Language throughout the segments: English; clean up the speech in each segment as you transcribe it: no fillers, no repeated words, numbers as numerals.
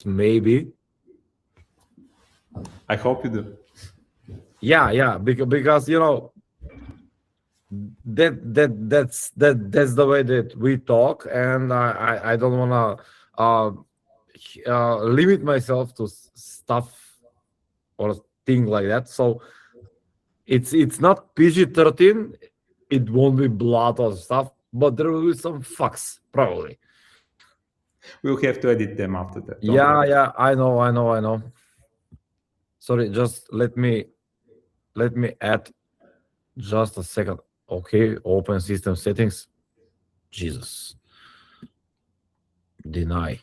maybe. I hope you do. Yeah, because you know that's the way that we talk, and I don't wanna limit myself to stuff or thing like that. So it's not PG-13. It won't be blood or stuff, but there will be some fucks probably. We'll have to edit them after that. Don't Yeah, worry. yeah, I know. Sorry, just let me add just a second. Okay, open system settings. Jesus. Deny.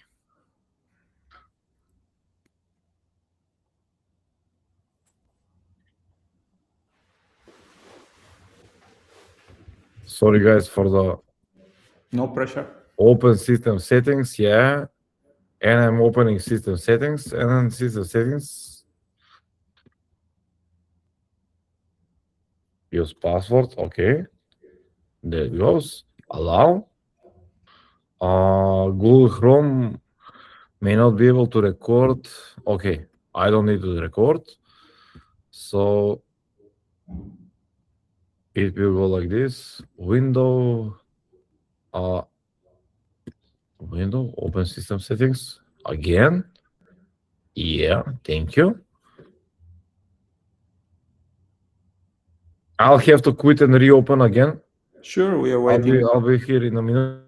Sorry guys for the No pressure. open system settings, yeah. And I'm opening system settings and then system settings. Use password, okay. There it goes. Allow. Google Chrome may not be able to record. Okay, I don't need to record. So it will go like this. Window, open system settings again. Yeah, thank you. I'll have to quit and reopen again. Sure, we are waiting. I'll be here in a minute.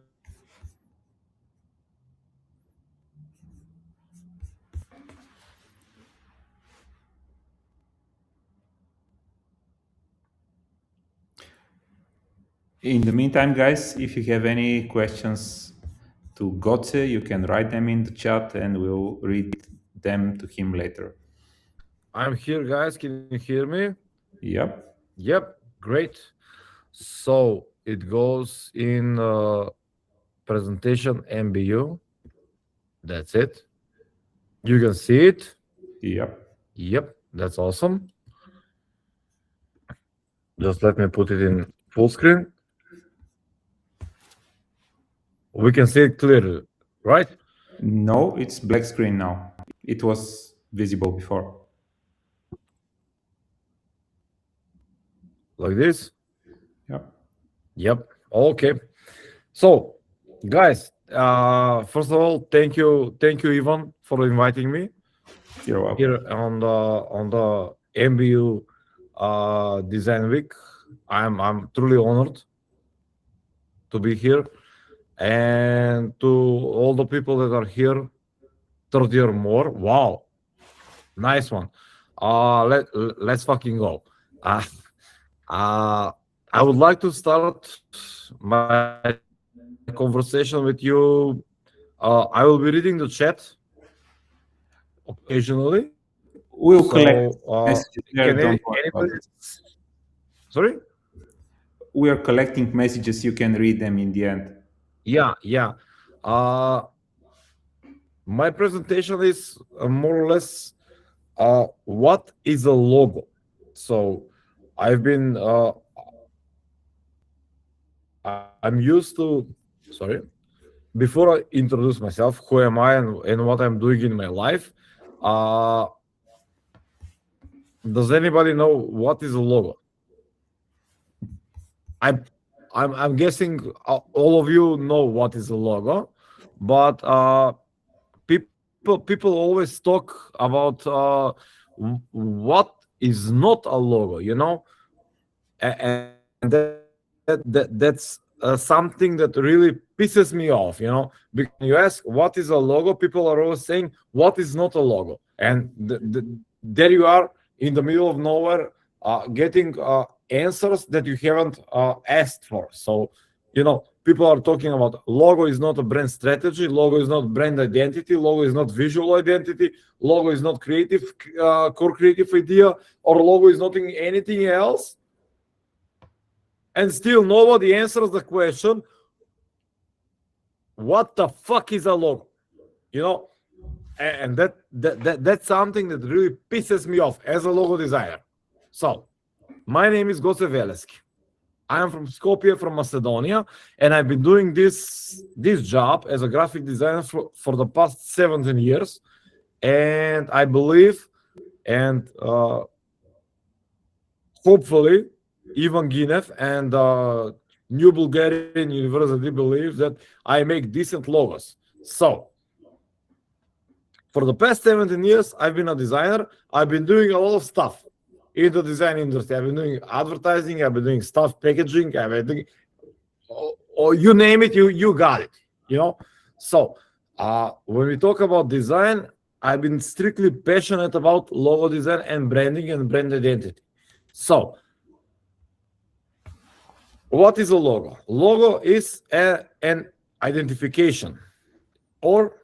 In the meantime, guys, if you have any questions to Gotze, you can write them in the chat and we'll read them to him later. I'm here, guys. Can you hear me? Yep. Yep, great. So it goes in presentation MBU. That's it. You can see it. Yep, that's awesome. Just let me put it in full screen. We can see it clearly, right? No, it's black screen now. It was visible before. Like this? Yep. Okay. So, guys, first of all, thank you, Ivan, for inviting me You're welcome. here on the MBU Design Week. I'm truly honored to be here, and to all the people that are here, 30 or more. Wow, nice one. Let's fucking go. I would like to start my conversation with you. I will be reading the chat occasionally. We'll collect messages there, Can don't worry about anybody? it. Sorry? We are collecting messages. You can read them in the end. Yeah. My presentation is more or less what is a logo. So I've been I'm used to, sorry, before I introduce myself, who am I and what I'm doing in my life, does anybody know what is a logo? I'm guessing all of you know what is a logo, but people always talk about what is not a logo, you know, and that's something that really pisses me off, you know. Because you ask what is a logo, people are always saying what is not a logo, and there you are in the middle of nowhere getting answers that you haven't asked for. So, you know, people are talking about logo is not a brand strategy, logo is not brand identity, logo is not visual identity, logo is not creative core creative idea, or logo is not anything else. And still nobody answers the question, what the fuck is a logo? You know, and that's something that really pisses me off as a logo designer. So my name is Goce Veleski. I am from Skopje, from Macedonia, and I've been doing this job as a graphic designer for the past 17 years. and I believe, and hopefully, Ivan Ginev and New Bulgarian University believes that I make decent logos. So, for the past 17 years, I've been a designer. I've been doing a lot of stuff in the design industry. I've been doing advertising. I've been doing stuff packaging. I've been doing, or you name it, you got it. You know. So, when we talk about design, I've been strictly passionate about logo design and branding and brand identity. So, what is a logo? Logo is an identification, or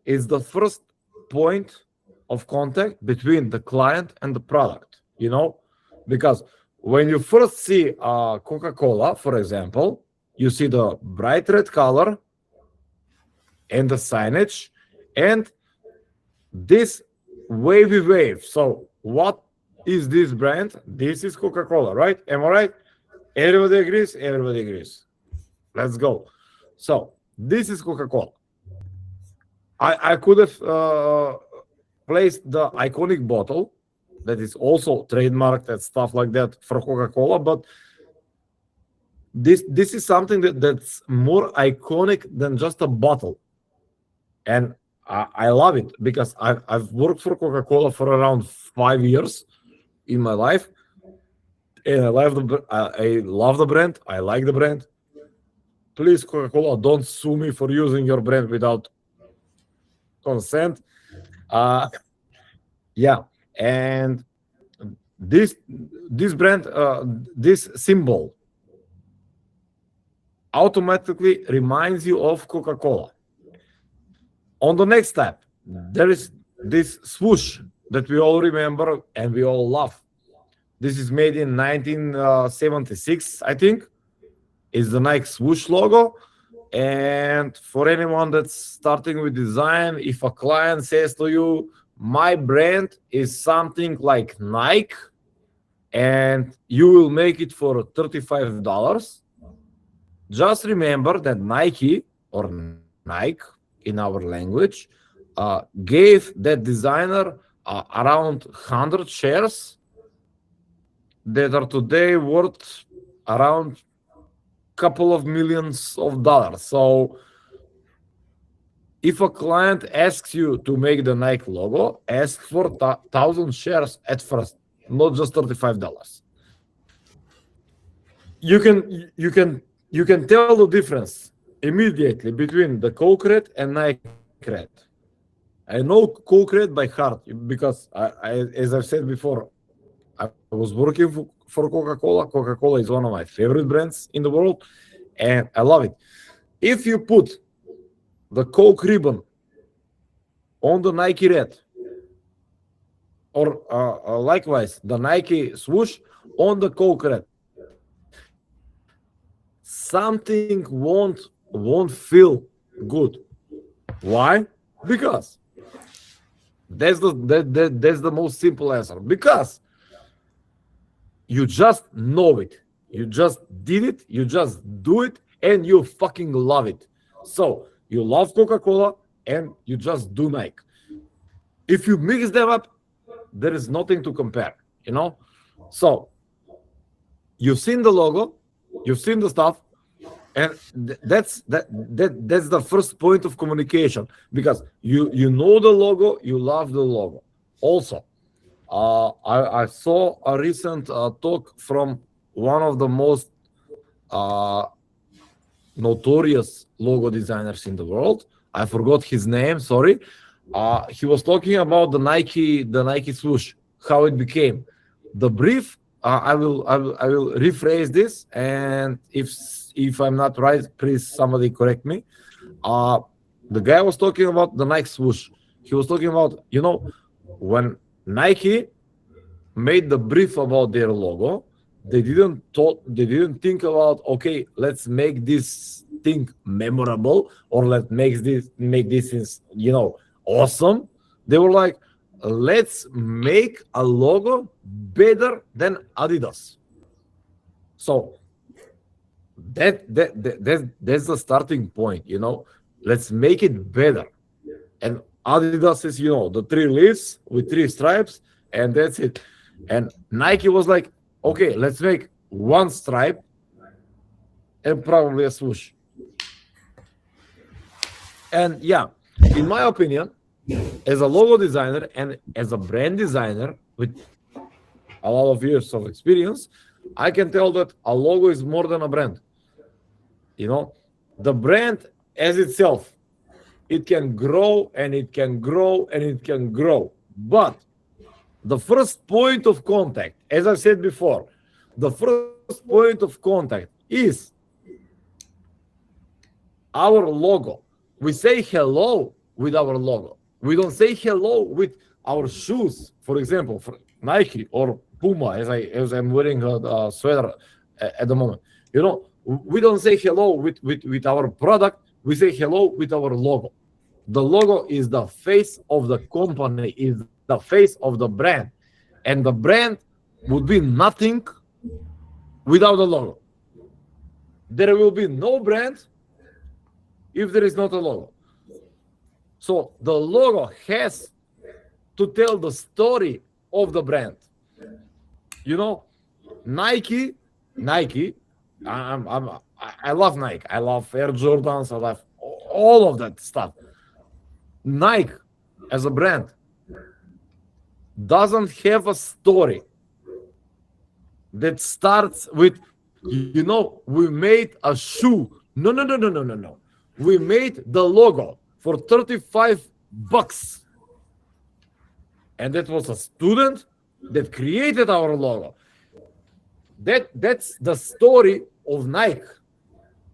is the first point of contact between the client and the product, you know? Because when you first see Coca-Cola, for example, you see the bright red color and the signage and this wavy wave. So what is this brand? This is Coca-Cola, right? Am I right? Everybody agrees? Everybody agrees. Let's go. So this is Coca-Cola. I could have placed the iconic bottle that is also trademarked and stuff like that for Coca-Cola, but this is something that's more iconic than just a bottle. And I love it because I've worked for Coca-Cola for around 5 years in my life. And I love the brand. I like the brand. Please, Coca-Cola, don't sue me for using your brand without consent. Yeah, and this brand, this symbol automatically reminds you of Coca-Cola. On the next step, there is this swoosh that we all remember and we all love. This is made in 1976, I think. It's the Nike swoosh logo. And for anyone that's starting with design, if a client says to you, my brand is something like Nike, and you will make it for $35, just remember that Nike, or Nike in our language, gave that designer around 100 shares that are today worth around couple of millions of dollars. So if a client asks you to make the Nike logo, ask for 1,000 shares at first, not just $35. You can tell the difference immediately between the Coke Red and Nike Red. I know Coke Red by heart because I as I've said before, I was working for Coca-Cola. Coca-Cola is one of my favorite brands in the world, and I love it. If you put the Coke ribbon on the Nike Red, or likewise the Nike swoosh on the Coke Red, something won't feel good. Why? Because that's the most simple answer. Because you just know it. You just did it. You just do it, and you fucking love it. So you love Coca-Cola, and you just do Nike. If you mix them up, there is nothing to compare. You know. So you've seen the logo, you've seen the stuff, and that's the first point of communication, because you know the logo, you love the logo. Also, I saw a recent talk from one of the most notorious logo designers in the world. I forgot his name, sorry. He was talking about the Nike swoosh, how it became. The brief, I will rephrase this, and if I'm not right, please somebody correct me. The guy was talking about the Nike swoosh. He was talking about, you know, when Nike made the brief about their logo, they didn't think about, okay, let's make this thing memorable, or let's make this you know, awesome. They were like, let's make a logo better than Adidas. So that's the starting point, you know. Let's make it better. And Adidas is, you know, the 3 leaves with 3 stripes, and that's it. And Nike was like, okay, let's make 1 stripe and probably a swoosh. And yeah, in my opinion, as a logo designer and as a brand designer with a lot of years of experience, I can tell that a logo is more than a brand. You know, the brand as itself, it can grow and it can grow and it can grow. But the first point of contact, as I said before, the first point of contact is our logo. We say hello with our logo. We don't say hello with our shoes, for example, for Nike or Puma, as I'm wearing a sweater at the moment. You know, we don't say hello with our product. We say hello with our logo. The logo is the face of the company, is the face of the brand. And the brand would be nothing without the logo. There will be no brand if there is not a logo. So the logo has to tell the story of the brand. You know, Nike, I love Nike. I love Air Jordans. I love all of that stuff. Nike as a brand doesn't have a story that starts with, you know, we made a shoe. No. We made the logo for $35. And that was a student that created our logo. That's the story of Nike.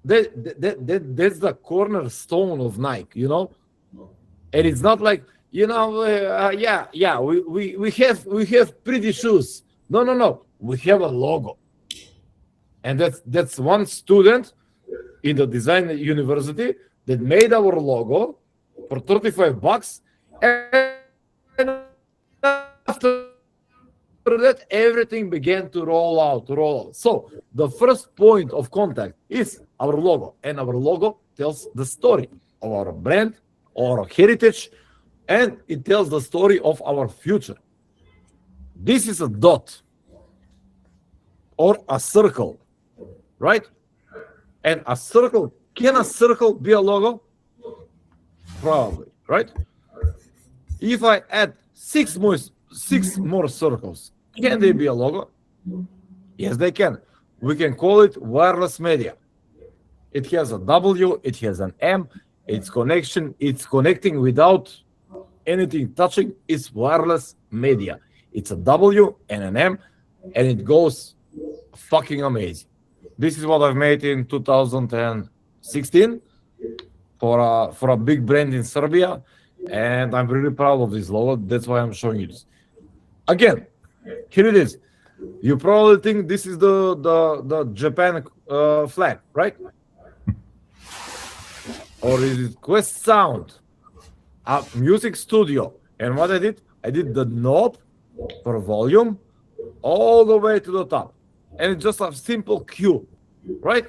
That's the cornerstone of Nike, you know? And it's not like, you know, we have pretty shoes. No. We have a logo. And that's one student in the design university that made our logo for $35. And after that, everything began to roll out. So the first point of contact is our logo. And our logo tells the story of our brand, our heritage, and it tells the story of our future. This is a dot or a circle, right? And a circle, can a circle be a logo? Probably, right? If I add six more circles, can they be a logo? Yes, they can. We can call it wireless media. It has a W, it has an M, it's connecting without anything touching. It's wireless media. It's a W and an M, and it goes fucking amazing. This is what I've made in 2016 for a big brand in Serbia, and I'm really proud of this logo. That's why I'm showing you this. Again, here it is. You probably think this is the Japan flag, right? Or is it Quest Sound, a music studio? And what I did the knob for volume all the way to the top. And it's just a simple cue, right?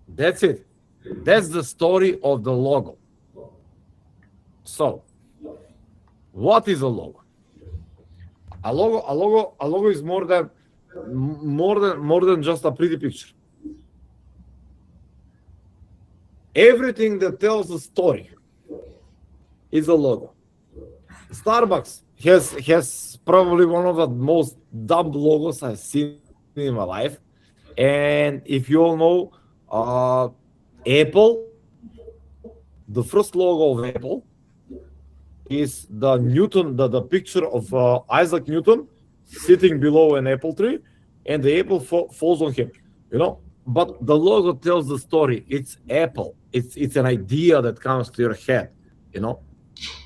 That's it. That's the story of the logo. So, what is a logo? A logo is more than just a pretty picture. Everything that tells a story is a logo. Starbucks has probably one of the most dumb logos I've seen in my life. And if you all know, Apple, the first logo of Apple is the Newton, the picture of Isaac Newton sitting below an apple tree, and the apple falls on him, you know. But the logo tells the story. It's Apple. It's an idea that comes to your head, you know.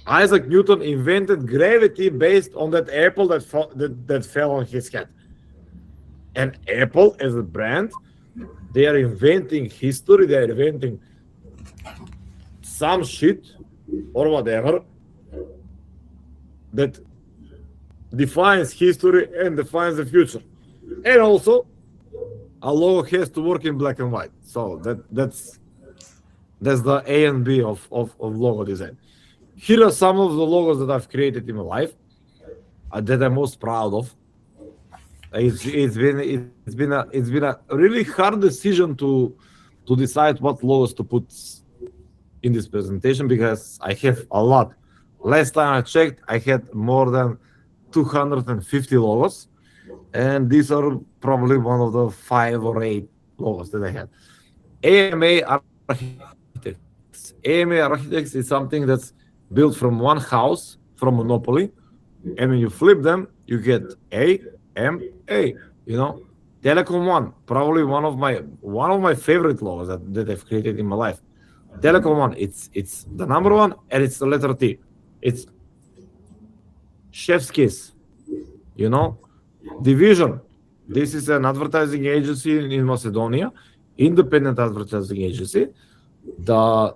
Isaac Newton invented gravity based on that apple that fell on his head. And Apple as a brand, they are inventing history. They are inventing some shit or whatever that defines history and defines the future. And also, a logo has to work in black and white. So that's the A and B of logo design. Here are some of the logos that I've created in my life that I'm most proud of. It's been a really hard decision to decide what logos to put in this presentation because I have a lot. Last time I checked, I had more than 250 logos, and these are probably one of the 5 or 8 logos that I had. AMA Architects. AMA Architects is something that's built from one house from Monopoly, and when you flip them, you get AMA. You know, Telecom One, probably one of my favorite logos that I've created in my life. Telecom One, it's the number 1 and it's the letter T. It's chef's kiss. You know, Division. This is an advertising agency in Macedonia, independent advertising agency. The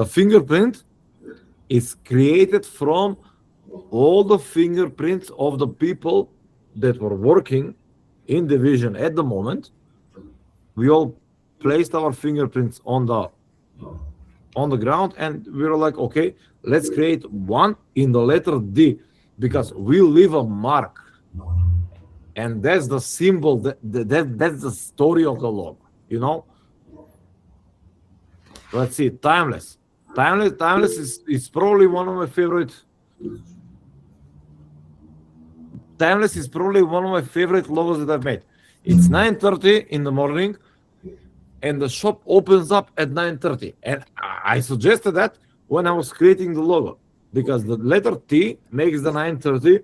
fingerprint is created from all the fingerprints of the people that were working in Division at the moment. We all placed our fingerprints on the ground, and we were like, okay, let's create one in the letter D because we leave a mark, and that's the symbol. That's the story of the logo. You know. Let's see, Timeless. Timeless is probably one of my favorite. Timeless is probably one of my favorite logos that I've made. It's 9:30 in the morning, and the shop opens up at 9:30. And I suggested that when I was creating the logo, because the letter T makes the 9:30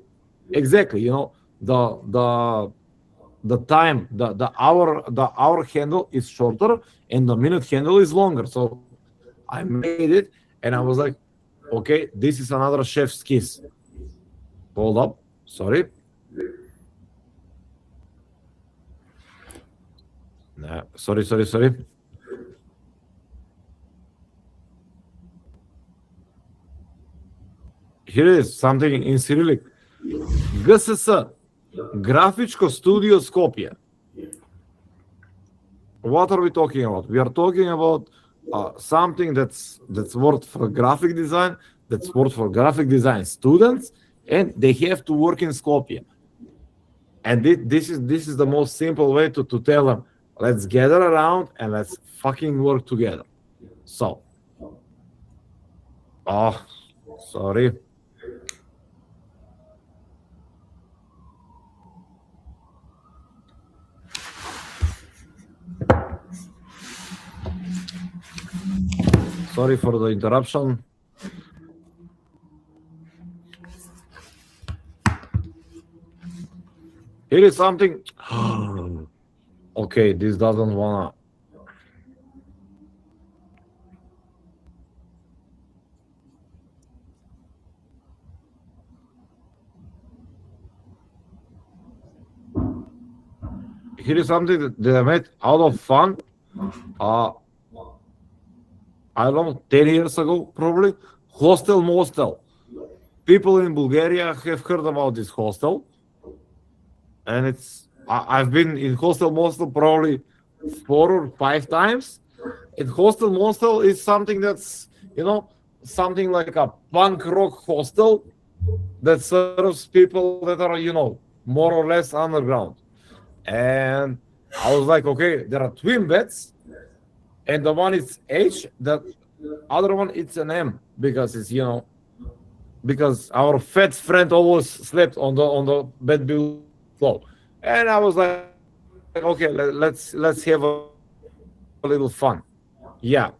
exactly. You know, the time, the hour handle is shorter, and the minute handle is longer. So I made it, and I was like, okay, this is another chef's kiss. Hold up, sorry. Nah, sorry. Here is something in Cyrillic. GSS, Grafičko Studio Skopje. What are we talking about? We are talking about something that's worth for graphic design, that's worth for graphic design students, and they have to work in Skopje. And this is the most simple way to tell them, let's gather around and let's fucking work together. So, sorry. Sorry for the interruption. Here is something. Okay, this doesn't wanna. Here is something that I made out of fun. I don't know, 10 years ago, probably. Hostel Mostel. People in Bulgaria have heard about this hostel. And I've been in Hostel Mostel probably 4 or 5 times. And Hostel Mostel is something that's, you know, something like a punk rock hostel that serves people that are, you know, more or less underground. And I was like, okay, there are twin beds. And the one is H, the other one it's an M, because it's, you know, because our fat friend always slept on the bed below. And I was like, okay, let's have a little fun. Yeah.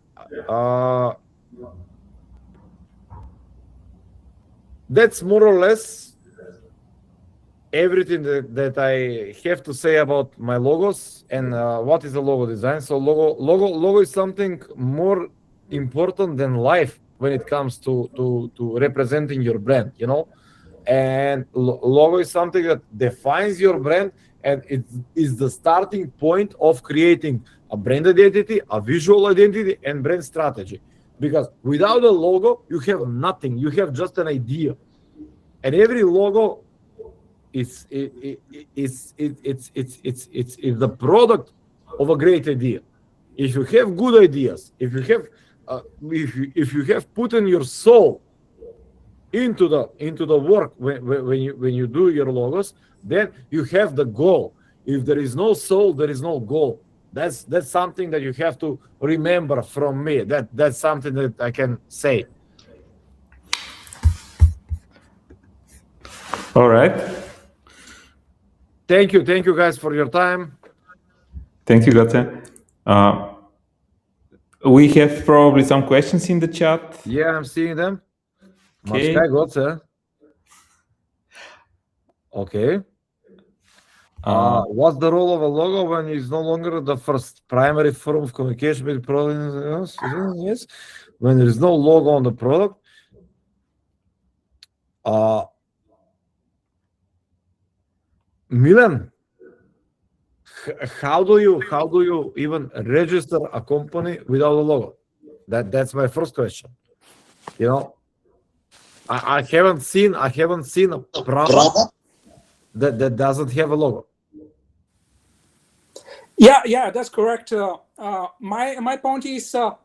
That's more or less everything that I have to say about my logos and what is a logo design. So logo is something more important than life when it comes to representing your brand, you know. And logo is something that defines your brand, and it is the starting point of creating a brand identity, a visual identity, and brand strategy. Because without a logo, you have nothing. You have just an idea, and every logo it's the product of a great idea. If you have good ideas, if you have if you have put in your soul into the work when you do your logos, then you have the goal. If there is no soul, there is no goal. That's something that you have to remember from me. That's something that I can say. All right. Thank you guys for your time. Thank you, Gote. We have probably some questions in the chat. Yeah, I'm seeing them. Okay. Okay. What's the role of a logo when it's no longer the first primary form of communication with product? Yes. When there is no logo on the product. Milan, how do you even register a company without a logo? That's my first question. You know, I haven't seen a product that doesn't have a logo. Yeah, that's correct. My point is to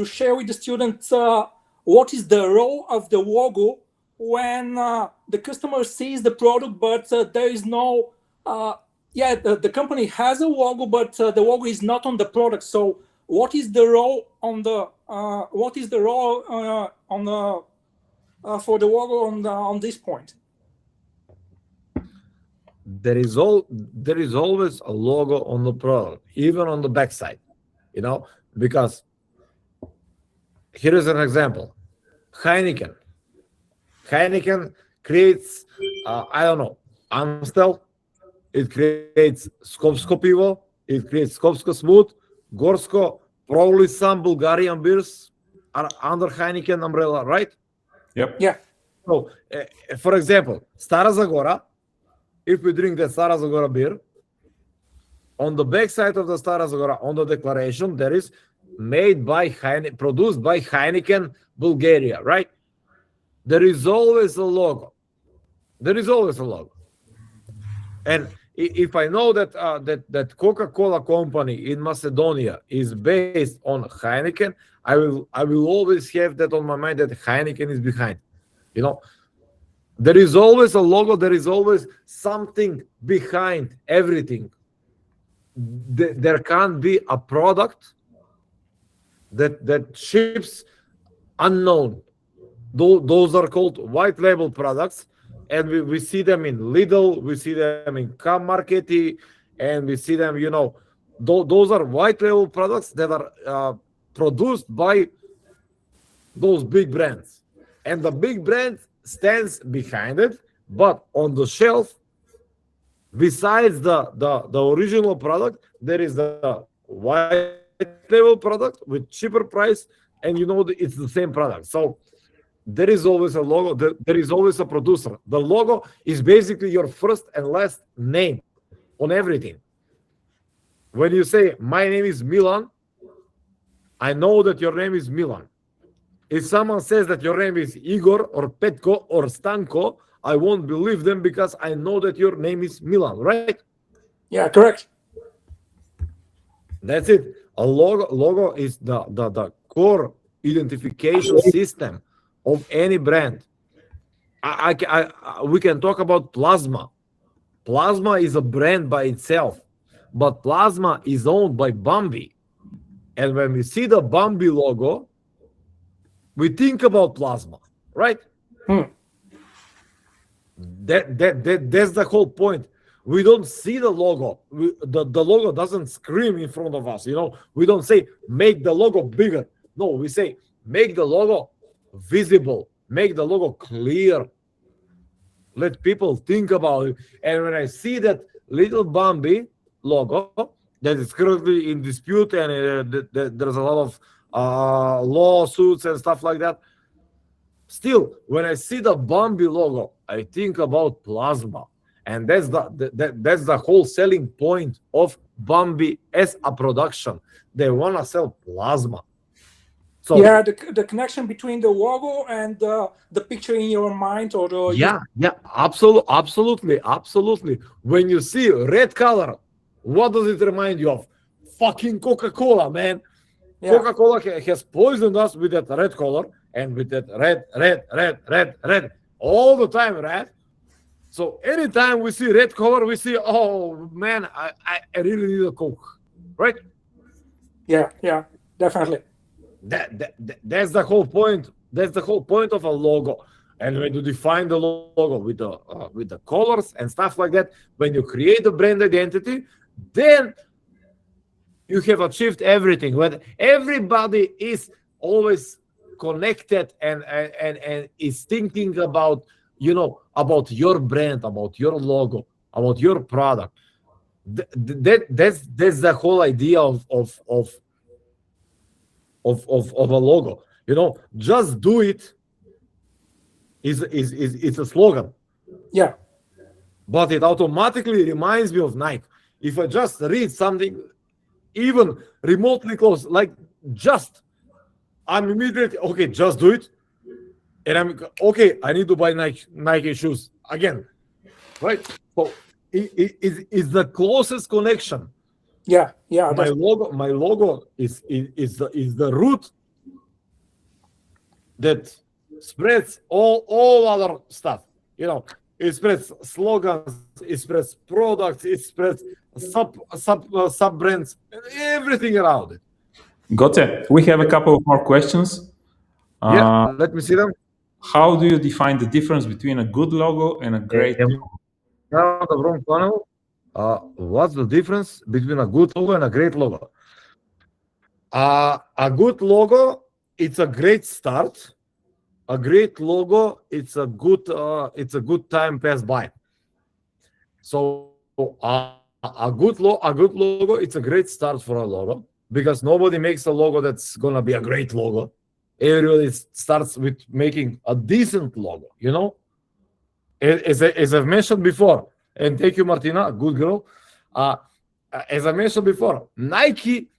share with the students what is the role of the logo when the customer sees the product, but there is no. The company has a logo, but the logo is not on the product. So, what is the role on the? What is the role on the for the logo on this point? There is always a logo on the product, even on the backside, you know, because here is an example. Heineken creates I don't know, Amstel, it creates Skopsko pivo, it creates Skopsko smooth, Gorsko, probably some Bulgarian beers are under Heineken umbrella, right? Yep. Yeah. So for example, Stara Zagora, if we drink the Stara Zagora beer, on the back side of the Stara Zagora, on the declaration, there is made by Heineken, produced by Heineken, Bulgaria, right? There is always a logo. And if I know that that Coca-Cola company in Macedonia is based on Heineken, I will always have that on my mind, that Heineken is behind. You know, there is always a logo. There is always something behind everything. There can't be a product that ships unknown. Those are called white label products, and we see them in Lidl, we see them in Marketi, and we see them, you know, those are white label products that are produced by those big brands, and the big brand stands behind it, but on the shelf, besides the original product, there is the white label product with cheaper price, and you know it's the same product. So there is always a logo, there is always a producer. The logo is basically your first and last name on everything. When you say, my name is Milan, I know that your name is Milan. If someone says that your name is Igor or Petko or Stanko, I won't believe them because I know that your name is Milan, right? Yeah, correct. That's it. A logo is the core identification system of any brand. We can talk about Plasma. Plasma is a brand by itself, but Plasma is owned by Bambi. And when we see the Bambi logo, we think about Plasma, right? That's the whole point. We don't see the logo. The logo doesn't scream in front of us. You know, we don't say make the logo bigger. No, we say make the logo visible, make the logo clear. Let people think about it. And when I see that little Bambi logo that is currently in dispute, and there's a lot of lawsuits and stuff like that, still, when I see the Bambi logo, I think about Plasma. And that's the whole selling point of Bambi as a production. They want to sell Plasma. So yeah, the connection between the logo and the picture in your mind, or the absolutely. When you see red color, what does it remind you of? Fucking Coca-Cola, man. Yeah. Coca-Cola has poisoned us with that red color and with that red, all the time red. So anytime we see red color, we see, oh man, I really need a Coke, right? Yeah, definitely. That's the whole point. That's the whole point of a logo. And when you define the logo with the colors and stuff like that, when you create a brand identity, then you have achieved everything. When everybody is always connected and is thinking about, about your brand, about your logo, about your product. That's the whole idea of a logo. Just do it is a slogan. Yeah. But it automatically reminds me of Nike. If I just read something even remotely close, like I'm immediately, okay, just do it. And I'm okay, I need to buy Nike shoes again. Right? So it's the closest connection. Yeah. My logo is the root that spreads all other stuff. It spreads slogans, it spreads products, it spreads sub brands, everything around it. Gote, we have a couple of more questions. Let me see them. How do you define the difference between a good logo and a great logo? Now the wrong panel. What's the difference between a good logo and a great logo? A good logo, it's a great start. A great logo, it's a good time passed by. So a good logo, it's a great start for a logo, because nobody makes a logo that's gonna be a great logo. Everybody starts with making a decent logo, As I've mentioned before, and thank you, Martina, a good girl. As I mentioned before, Nike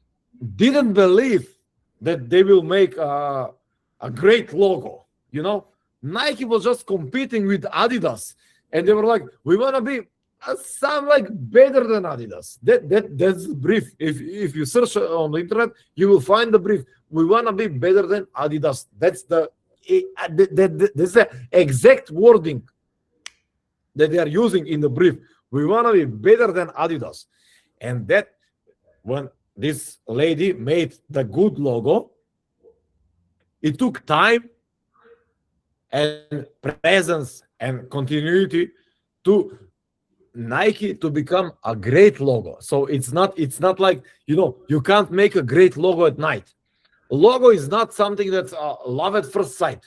didn't believe that they will make a great logo. Nike was just competing with Adidas, and they were like, we want to be some like better than Adidas. That's the brief. If you search on the internet, you will find the brief. We want to be better than Adidas. That's the exact wording that they are using in the brief. We want to be better than Adidas. And that when this lady made the good logo, it took time and presence and continuity to Nike to become a great logo. So it's not like, you can't make a great logo at night. A logo is not something that's love at first sight.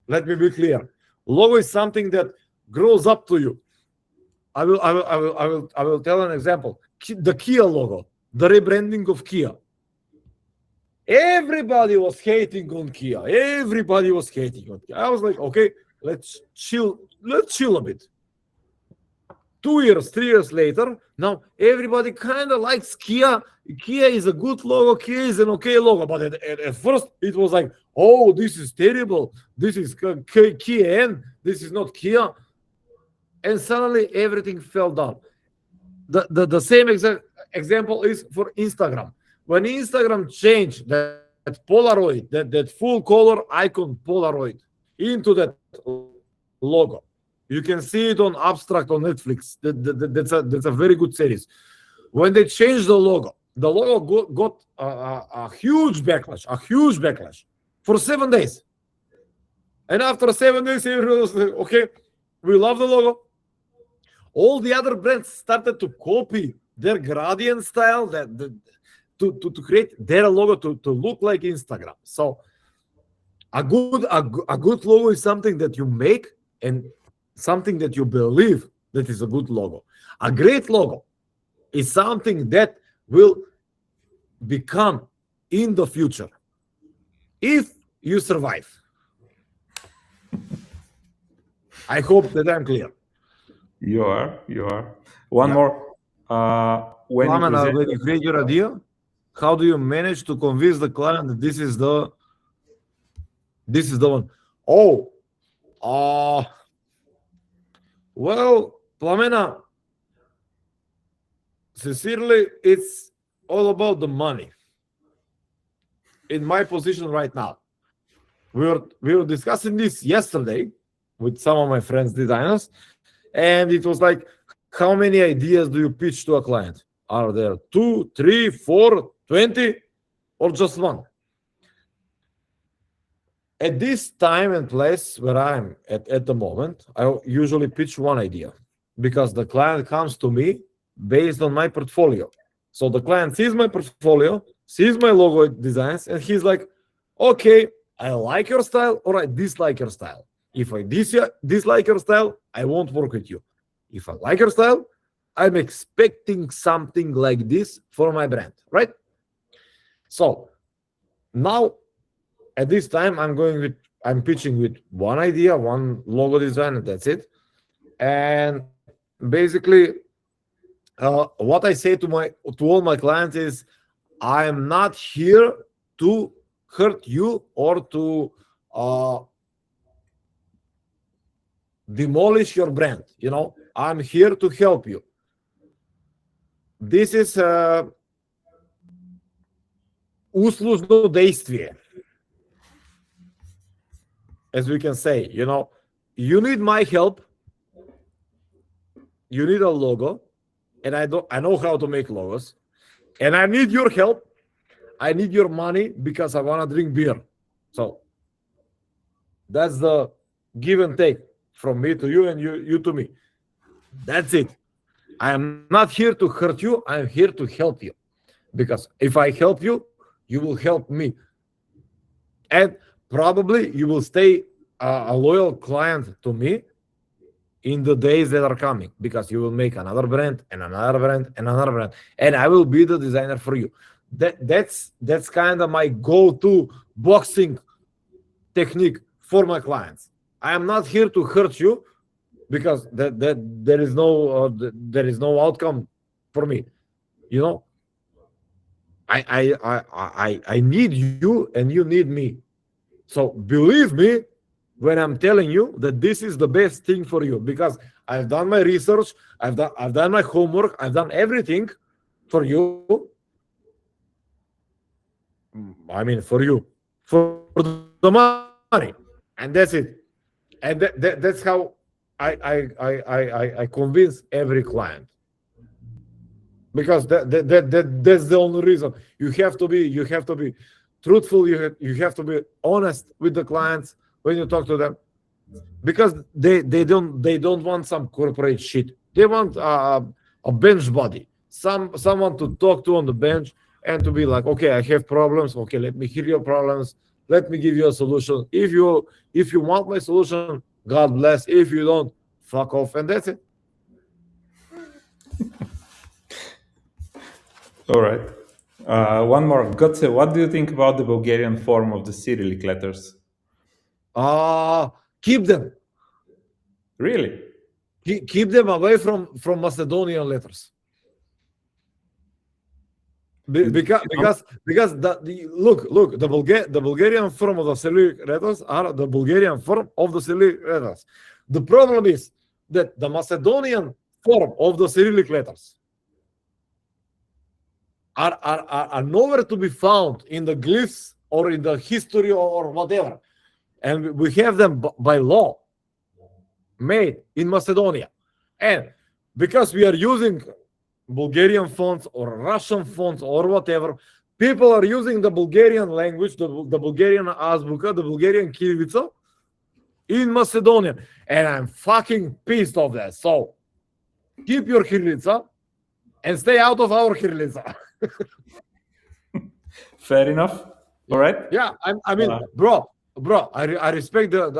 Let me be clear. Logo is something that grows up to you. I will tell an example. The Kia logo, the rebranding of Kia. Everybody was hating on Kia. I was like, okay, let's chill a bit. 2 years, 3 years later, now everybody kind of likes Kia. Kia is a good logo. Kia is an okay logo. But at first, it was like, oh, this is terrible. This is Kia N. This is not Kia. And suddenly, everything fell down. The same exact example is for Instagram. When Instagram changed that Polaroid, that full color icon Polaroid into that logo, you can see it on Abstract on Netflix. That's a very good series. When they changed the logo got a huge backlash for 7 days. And after 7 days, everyone was like, okay, we love the logo. All the other brands started to copy their gradient style, to create their logo to look like Instagram. So a good logo is something that you make and something that you believe that is a good logo. A great logo is something that will become in the future if you survive. I hope that I'm clear. You are. One more. When you create your idea, how do you manage to convince the client that this is the one? Well, Plamena, sincerely, it's all about the money. in my position right now. We were discussing this yesterday with some of my friends designers, and it was like, how many ideas do you pitch to a client? Are there 2, 3, 4, 20, or just one? At this time and place where I'm at the moment, I usually pitch one idea, because the client comes to me based on my portfolio. So the client sees my portfolio, sees my logo designs, and he's like, okay, I like your style or I dislike your style. If I dislike your style, I won't work with you. If I like your style, I'm expecting something like this for my brand, right? So now at this time, I'm pitching with one idea, one logo design, and that's it. And basically, what I say to all my clients is, I am not here to hurt you or to demolish your brand. You know, I'm here to help you. This is услужно действие, as we can say. You know, you need my help. You need a logo, and I know how to make logos, and I need your help. I need your money because I want to drink beer. So that's the give and take from me to you and you to me. That's it. I am not here to hurt you. I am here to help you, because if I help you, you will help me, and probably you will stay a loyal client to me in the days that are coming, because you will make another brand and another brand and another brand, and I will be the designer for you. That's kind of my go-to boxing technique for my clients. I am not here to hurt you, because there is no outcome for me. You know, I need you and you need me. So believe me when I'm telling you that this is the best thing for you, because I've done my research, I've done my homework, I've done everything for you. I mean, for you, for the money, and that's it. And that's how I convince every client, because that's the only reason. You have to be truthful. You have to be honest with the clients when you talk to them, because they don't want some corporate shit. They want a bench buddy, someone to talk to on the bench, and to be like, okay, I have problems. Okay, let me hear your problems. Let me give you a solution. If you want my solution, God bless. If you don't, fuck off, and that's it. All right. One more. Gotse, what do you think about the Bulgarian form of the Cyrillic letters? Keep them. Really? Keep them away from Macedonian letters. Because look, the Bulgarian form of the Cyrillic letters are the Bulgarian form of the Cyrillic letters. The problem is that the Macedonian form of the Cyrillic letters are nowhere to be found in the glyphs or in the history or whatever, and we have them by law made in Macedonia, and because we are using Bulgarian fonts or Russian fonts or whatever, people are using the Bulgarian language, the Bulgarian azbuka, the Bulgarian kirilica in Macedonian, and I'm fucking pissed off that. So keep your kirilica and stay out of our kirilica. Fair enough. All right. Yeah, I mean, bro, I respect the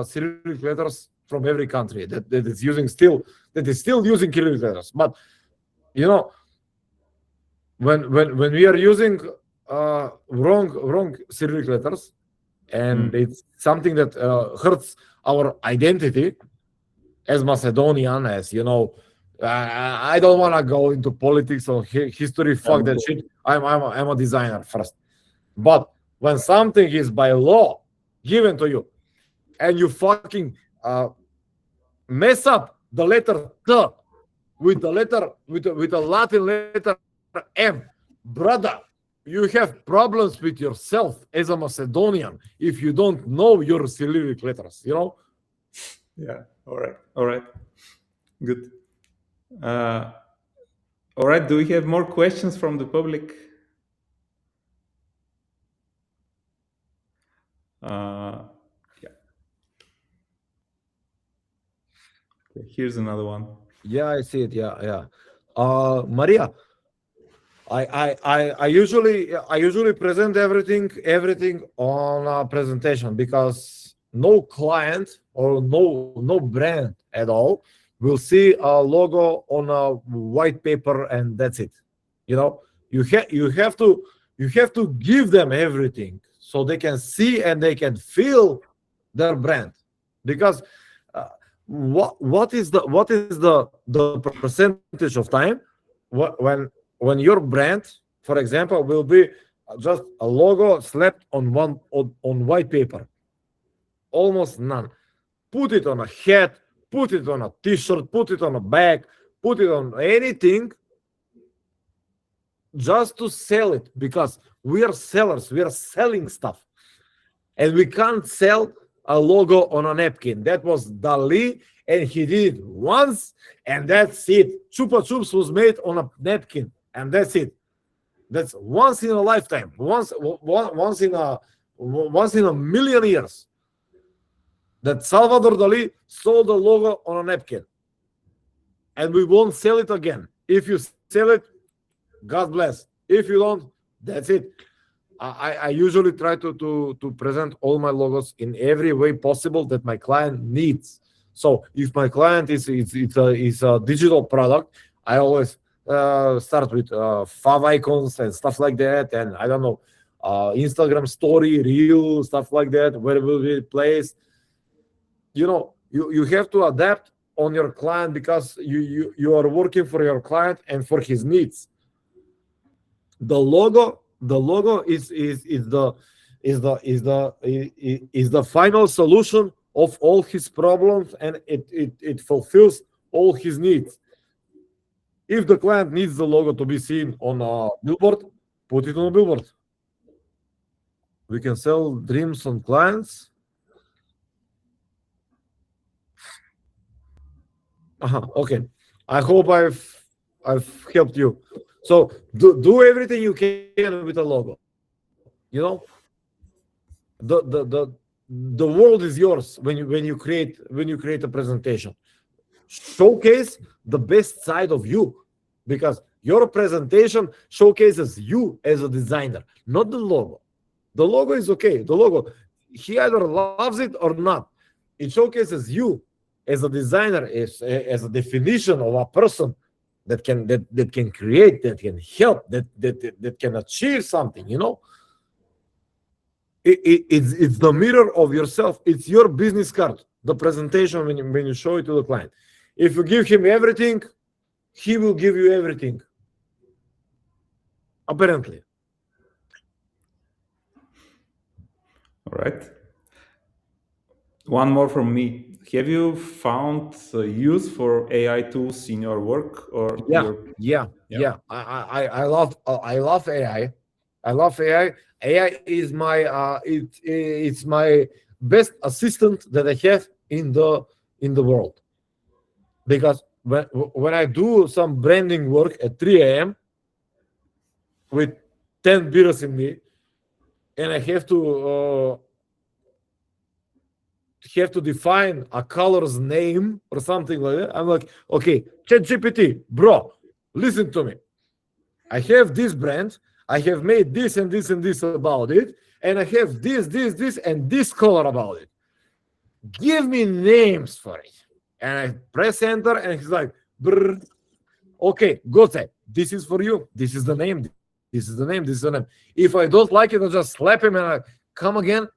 Cyrillic letters from every country that is still using Cyrillic letters. But you know, when we are using wrong Cyrillic letters, and it's something that hurts our identity as Macedonian, as you know, I don't want to go into politics or history. Fuck that shit. I'm a designer first. But when something is by law given to you, and you fucking mess up the letter T with the Latin letter M, brother, you have problems with yourself as a Macedonian if you don't know your Cyrillic letters, you know? Yeah. All right. Good. All right. Do we have more questions from the public? Yeah. Okay, here's another one. Yeah, I see it. Yeah. Maria, I usually present everything on a presentation, because no client or no brand at all will see a logo on a white paper and that's it. You know, you have to give them everything so they can see and they can feel their brand, because what is the percentage of time when your brand, for example, will be just a logo slapped on white paper? Almost none. Put it on a hat, put it on a t-shirt, put it on a bag, put it on anything just to sell it, because we are sellers, we are selling stuff, and we can't sell a logo on a napkin. That was Dali, and he did it once, and that's it. Chupa Chups was made on a napkin, and that's it. That's once in a lifetime, once in a million years, that Salvador Dali sold a logo on a napkin, and we won't sell it again. If you sell it, God bless. If you don't, that's it. I usually try to present all my logos in every way possible that my client needs. So if my client is a digital product, I always start with fav icons and stuff like that, and I don't know, Instagram story, reel, stuff like that, where will be placed. You know, you have to adapt on your client, because you are working for your client and for his needs. The logo is the final solution of all his problems, and it fulfills all his needs. If the client needs the logo to be seen on a billboard, put it on a billboard. We can sell dreams on clients. Okay. I hope I've helped you. So do everything you can with a logo. You know, the world is yours when you create a presentation. Showcase the best side of you, because your presentation showcases you as a designer, not the logo. The logo is okay. The logo, he either loves it or not. It showcases you as a designer, as a definition of a person that can create, that can help, that can achieve something. You know, it's the mirror of yourself. It's your business card, the presentation when you show it to the client. If you give him everything, he will give you everything. Apparently. All right. One more from me. Have you found use for AI tools in your work, or Yeah. I love AI. I love AI. AI is my it's my best assistant that I have in the world. Because when I do some branding work at 3 a.m. with 10 beers in me, and I have to define a color's name or something like that, I'm like, okay, ChatGPT, bro, listen to me. I have this brand, I have made this and this and this about it, and I have this and this color about it. Give me names for it. And I press enter, and he's like, brr. Okay, go say, this is for you. This is the name. This is the name. This is the name. If I don't like it, I'll just slap him and I come again.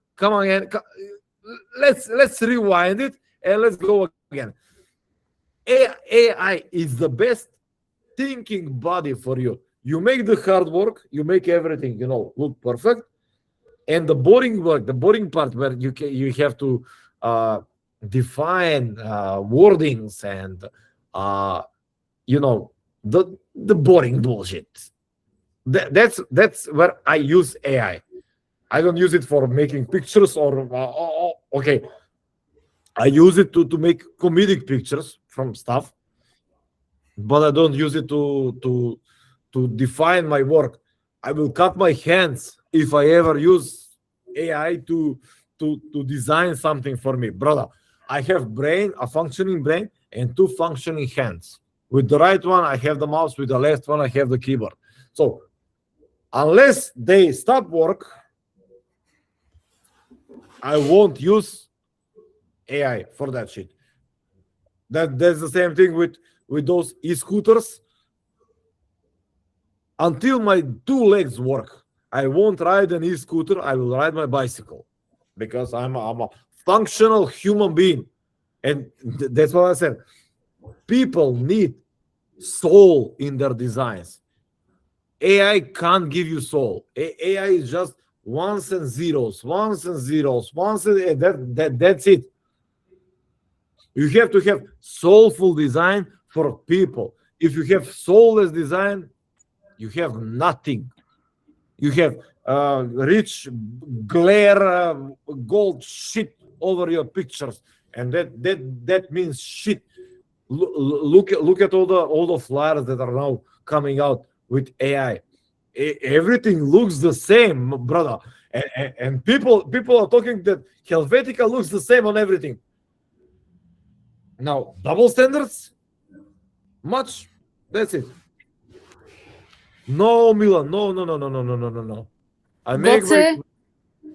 Let's rewind it and let's go again. AI is the best thinking body for you. You make the hard work, you make everything, look perfect. And the boring work, the boring part where you have to define wordings and the boring bullshit. That's where I use AI. I don't use it for making pictures or okay. I use it to make comedic pictures from stuff, but I don't use it to define my work. I will cut my hands if I ever use AI to design something for me, brother. I have a functioning brain, and 2 functioning hands. With the right one, I have the mouse. With the left one, I have the keyboard. So unless they stop work, I won't use AI for that shit. That's the same thing with those e-scooters. Until my 2 legs work, I won't ride an e-scooter. I will ride my bicycle because I'm a functional human being, and that's what I said. People need soul in their designs. AI can't give you soul. AI is just ones and zeros, that's it. You have to have soulful design for people. If you have soulless design, you have nothing. You have rich glare, gold shit over your pictures, and that means shit. Look at all the flyers that are now coming out with AI. Everything looks the same, brother, and people are talking that Helvetica looks the same on everything. Now, double standards? Much? That's it. No, Milan. No. I make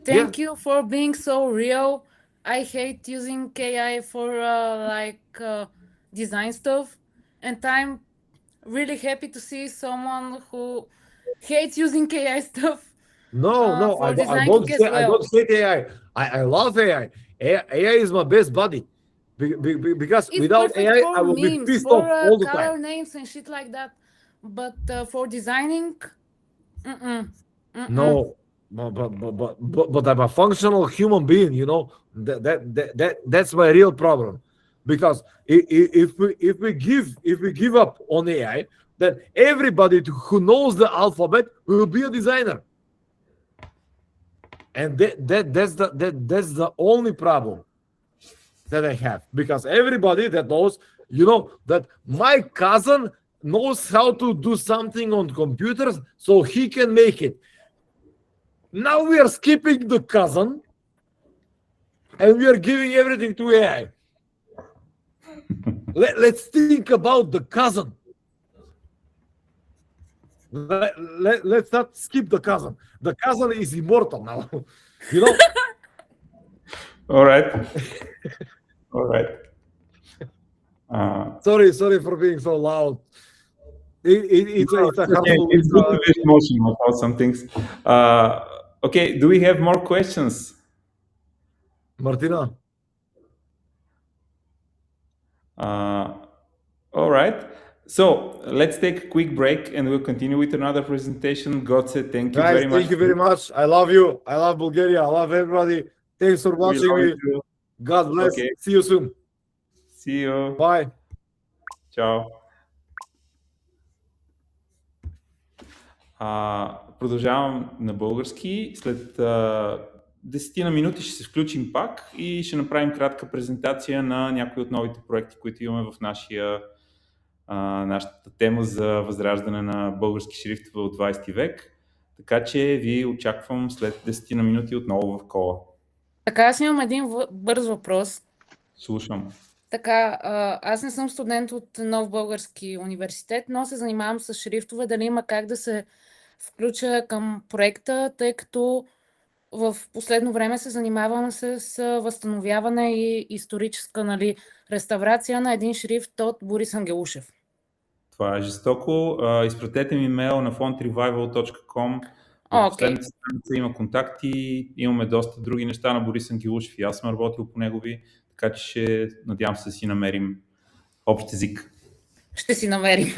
Thank you for being so real. I hate using AI for design stuff, and I'm really happy to see someone who hates using AI stuff. No, I don't hate AI. I love AI. AI is my best buddy. Because It's without perfect AI, for I will be memes, pissed for off all the color time. names and shit like that. But for designing, No, but I'm a functional human being. You know that's my real problem. Because if we give up on AI, then everybody who knows the alphabet will be a designer, and that's the only problem that I have. Because everybody that knows, that my cousin knows how to do something on computers, so he can make it. Now we are skipping the cousin, and we are giving everything to AI. Let's think about the cousin. Let's not skip the cousin. The cousin is immortal now. All right. All right. Sorry for being so loud. It's a it's good to be emotional about some things. Okay, do we have more questions? Martina. All right. So let's take a quick break and we'll continue with another presentation. Gotse, thank you very much. Thank you very much. I love you. I love Bulgaria. I love everybody. Thanks for watching me. God bless. Okay. See you soon. See you. Bye. Чао. Продължавам на български. След 10 на минути ще се включим пак и ще направим кратка презентация на някои от новите проекти, които имаме в нашата тема за възраждане на български шрифтове от 20 век. Така че ви очаквам след 10 на минути отново в кола. Така, аз имам един бърз въпрос. Слушам. Така, аз не съм студент от Новиот Бугарски Универзитет, но се занимавам с шрифтове. Дали има как да се включа към проекта, тъй като в последно време се занимавам с възстановяване и историческа реставрация на един шрифт от Борис Ангелушев. Това е жестоко. Изпратете ми имейл на fontrevival.com. В последната страница има контакти, имаме доста други неща на Борис Ангелушев и аз съм работил по негови, така че надявам се да си намерим общ език. Ще си намерим.